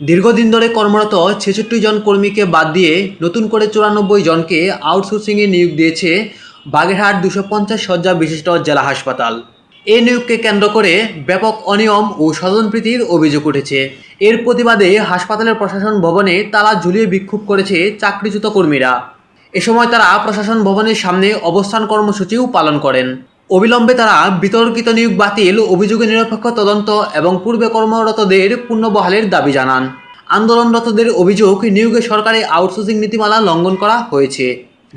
দীর্ঘদিন ধরে কর্মরত ৬৬ জন কর্মীকে বাদ দিয়ে নতুন করে ৯৪ জনকে আউটসোর্সিংয়ে নিয়োগ দিয়েছে বাগেরহাট ২৫০ শয্যা বিশিষ্ট জেলা হাসপাতাল। এই নিয়োগকে কেন্দ্র করে ব্যাপক অনিয়ম ও স্বজনপ্রীতির অভিযোগ উঠেছে। এর প্রতিবাদে হাসপাতালের প্রশাসন ভবনে তালা ঝুলিয়ে বিক্ষোভ করেছে চাকরিচ্যুত কর্মীরা। এ সময় তারা প্রশাসন ভবনের সামনে অবস্থান কর্মসূচিও পালন করেন। অবিলম্বে তারা বিতর্কিত নিয়োগ বাতিল, অভিযোগে নিরপেক্ষ তদন্ত এবং পূর্বে কর্মরতদের পুনর্বহালের দাবি জানান। আন্দোলনরতদের অভিযোগ, নিয়োগে সরকারি আউটসোর্সিং নীতিমালা লঙ্ঘন করা হয়েছে।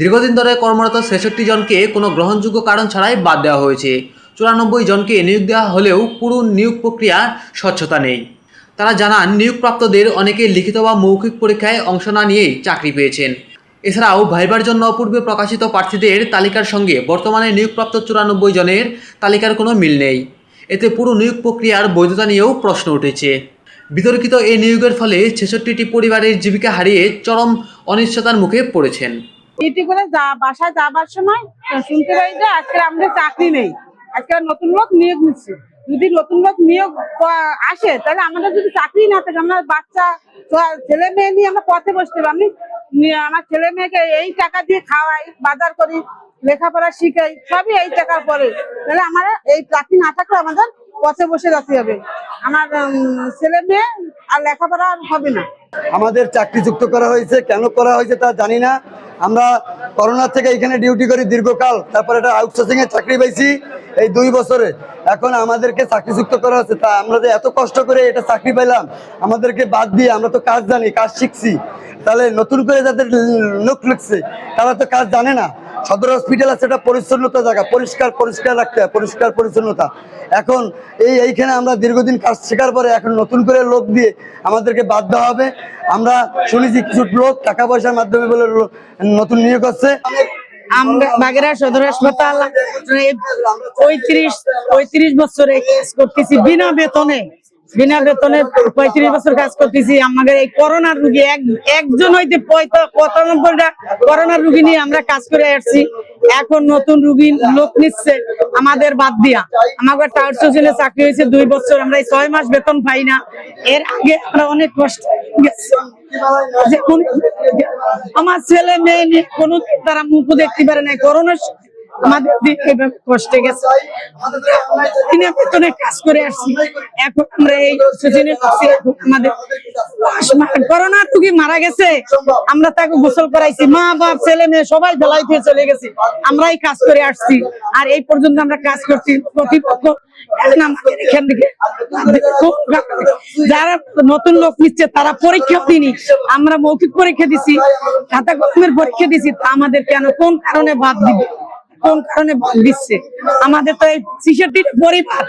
দীর্ঘদিন ধরে কর্মরত ৬৬ জনকে কোনো গ্রহণযোগ্য কারণ ছাড়াই বাদ দেওয়া হয়েছে। ৯৪ জনকে নিয়োগ দেওয়া হলেও পুরো নিয়োগ প্রক্রিয়ার স্বচ্ছতা নেই। তারা জানান, নিয়োগপ্রাপ্তদের অনেকে লিখিত বা মৌখিক পরীক্ষায় অংশ না নিয়েই চাকরি পেয়েছেন। এছাড়াও ভাইবার জন্য পূর্বে প্রকাশিত প্রার্থীদের তালিকার সঙ্গে বর্তমানে নিয়োগপ্রাপ্ত ৯৪ জনের তালিকার কোনো মিল নেই। এতে পুরো নিয়োগ প্রক্রিয়ার বৈধতা নিয়েও প্রশ্ন উঠেছে। বিতর্কিত এই নিয়োগের ফলে ৬৬টি পরিবারের জীবিকা হারিয়ে চরম অনিশ্চয়তার মুখে পড়েছেন। বাসায় যাবার সময় শুনতে পাই যে আজকে আমাদের চাকরি নেই, আজকে নতুন লোক নিয়োগ নিচ্ছে। যদি নতুন লোক নিয়োগ আসে তাহলে আমাদের যদি চাকরি না থাকে, আমরা বাচ্চা ছেলে মেয়ে নিয়ে আমরা পথে বসতে পারি। আমি আমার ছেলে মেয়েকে এই টাকা দিয়ে খাওয়াই, বাজার করি, লেখাপড়া শিখাই, সবই এই টাকার পরে। তাহলে আমার এই চাকরি না থাকলে আমাদের পথে বসে যেতে হবে। আমার ছেলে মেয়ে আর লেখাপড়া হবে না। আমাদের চাকরিযুক্ত করা হয়েছে, কেন করা হয়েছে তা জানি না। আমরা করোনা থেকে এখানে ডিউটি করি দীর্ঘকাল, তারপর একটা আউটসোর্সিং এ চাকরি পাইছি এই ২ বছরে। এখন আমাদেরকে চাকরিযুক্ত করা হচ্ছে, তা আমরা যে এত কষ্ট করে এটা চাকরি পাইলাম, আমাদেরকে বাদ দিয়ে, আমরা তো কাজ জানি, কাজ শিখছি, তাহলে নতুন করে যাদের লোক লিখছে তারা তো কাজ জানে না। সদর হসপিটাল আছে, এটা পরিচ্ছন্নতা জায়গা, পরিষ্কার রাখতে হয়, পরিষ্কার পরিচ্ছন্নতা। এখন এইখানে আমরা দীর্ঘদিন কাজ শেখার পরে এখন নতুন করে লোক দিয়ে আমাদেরকে বাদ দেওয়া হবে। আমরা শুনেছি কিছু লোক টাকা পয়সার মাধ্যমে বলে নতুন নিয়োগ হচ্ছে। আমরা বাগেরহাট সদর হাসপাতাল ৩৫ বছরে কাজ করতেছি বিনা বেতনে ৩৫ বছর কাজ করতেছি। আমাদের এই করোনার রুগী একজন হইতে ৯৫টা করোনার রুগী নিয়ে আমরা কাজ করে আসছি। এখন নতুন রুগী লোক নিচ্ছে আমাদের বাদ দিয়া। আমাদের আউটসোর্সিং এ চাকরি হয়েছে ২ বছর, আমরা ৬ মাস বেতন পাই না। এর আগে আমরা অনেক কষ্ট আমার ছেলে মেয়ে নিয়ে কোনো তারা মুখ দেখতে পারে না। করোনার আমাদের কষ্টে গেছে, বেতনে কাজ করে আসছি। এখন আমরা এই আমাদের করোনার রুগী মারা গেছে, আমরা তাকে গোসল করাইছি, মা বাপ ছেলে মেয়ে সবাই বেলায় দিয়ে চলে গেছি, আমরাই কাজ করে আসছি। আর এই পর্যন্ত আমরা কাজ করছি। প্রতিপক্ষ এখান থেকে যারা নতুন লোক নিচ্ছে তারা পরীক্ষা দিনি, আমরা মৌখিক পরীক্ষা দিছি, খাতা কলমের পরীক্ষা দিছি, তা আমাদের কেন কোন কারণে বাদ দিবে, কোন কারণে বাদ দিচ্ছে? আমাদের তো এই ৬৬টা পরিবার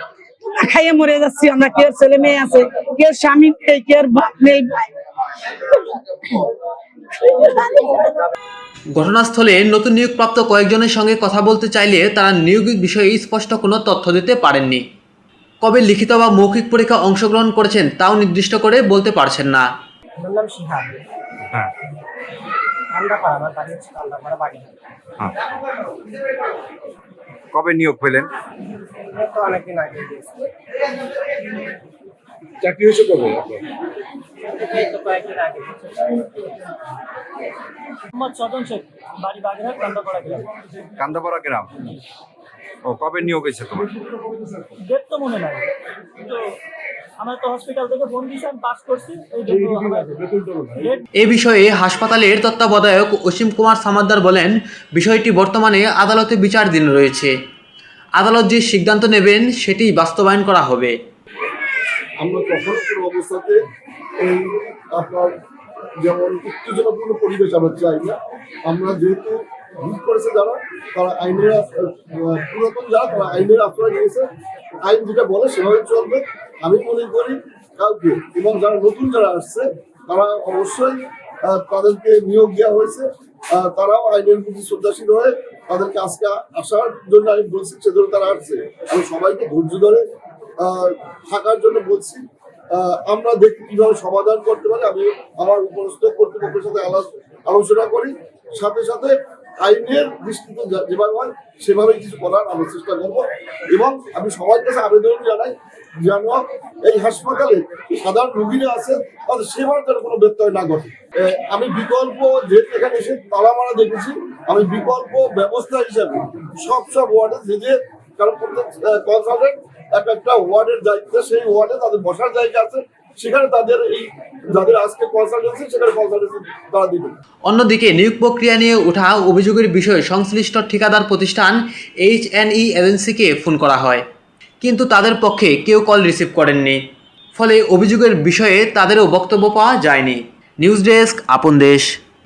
খাইয়ে মরে যাচ্ছি আমরা। কেউ ছেলে মেয়ে আছে, কেউ স্বামী নেই, কেউ বাপ নেই। ঘটনাস্থলে নতুন নিয়োগপ্রাপ্ত কয়েকজনের সঙ্গে কথা বলতে চাইলে তারা নিয়োগ বিষয়ে স্পষ্ট কোনো তথ্য দিতে পারেননি। কবে লিখিত বা মৌখিক পরীক্ষা অংশগ্রহণ করেছেন তাও নির্দিষ্ট করে বলতে পারছেন না। কবে নিয়োগ পেলেন? চাকরি হয়েছে কবে? কান্দাপাড়া গ্রাম। ও, কবে নিয়োগ হয়েছে তোমার? ডেট তো মনে নাই, কিন্তু আমরা তো হসপিটাল থেকে ফোন দিয়েছি, আমি পাস করছি। এ বিষয়ে হাসপাতালের তত্ত্বাবধায়ক অসীম কুমার সামাদ্দার বলেন, বিষয়টি বর্তমানে আদালতে বিচারাধীন রয়েছে। আদালত যে সিদ্ধান্ত নেবেন সেটি বাস্তবায়ন করা হবে। আমরা কখনো কোনো অবস্থাতে এই আপনার যেমন উত্তেজনাপূর্ণ পরিবেশ আমরা চাই না। আমরা যেহেতু ভুল করেছে যারা, তারা আইনের পুরাতন যারা, তারা আইনের আশ্রয় নিয়েছে, আইন যেটা বলে সেভাবে চলবে আমি মনে করি। কাউকে এবং যারা নতুন যারা আসছে তারা অবশ্যই তাদেরকে নিয়োগ দেওয়া হয়েছে, তারাও আইনের প্রতি শ্রদ্ধাশীল হয়ে তাদেরকে আজকে আসার জন্য আমি বলছি, সেজন্য তারা আসছে। আমি সবাইকে ধৈর্য ধরে থাকার জন্য বলছি। আমরা দেখি কিভাবে সমাধান করতে পারি। আমি আমার উপরস্থ কর্তৃপক্ষের সাথে আলোচনা করি, সাথে সাথে আইনের দৃষ্টিতে যেভাবে হয় সেভাবে কিছু করার আমরা চেষ্টা করবো। এবং আমি সবার কাছে আবেদন জানাই যেন এই হাসপাতালে সাধারণ রোগীরা আছে তাদের সেবার যেন কোনো ব্যত্যয় না ঘটে। আমি বিকল্প যেহেতু এখানে এসে তালা মারা দেখেছি, আমি বিকল্প ব্যবস্থা হিসাবে সব ওয়ার্ডে যে কারণ প্রত্যেক কনসালটেন্ট একটা ওয়ার্ডের দায়িত্বে, সেই ওয়ার্ডে তাদের বসার জায়গা আছে, সেখানে তাদের এই যাদের আজকে কনসালটেন্সি সেখানে কনসালটেন্সি তারা দিবে। অন্যদিকে নিয়োগ প্রক্রিয়া নিয়ে ওঠা অভিযোগের বিষয়ে সংশ্লিষ্ট ঠিকাদার প্রতিষ্ঠান H&E এজেন্সিকে ফোন করা হয়, কিন্তু তাদের পক্ষে কেউ কল রিসিভ করেননি, ফলে অভিযোগের বিষয়ে তাদেরও বক্তব্য পাওয়া যায়নি। নিউজ ডেস্ক, আপন দেশ।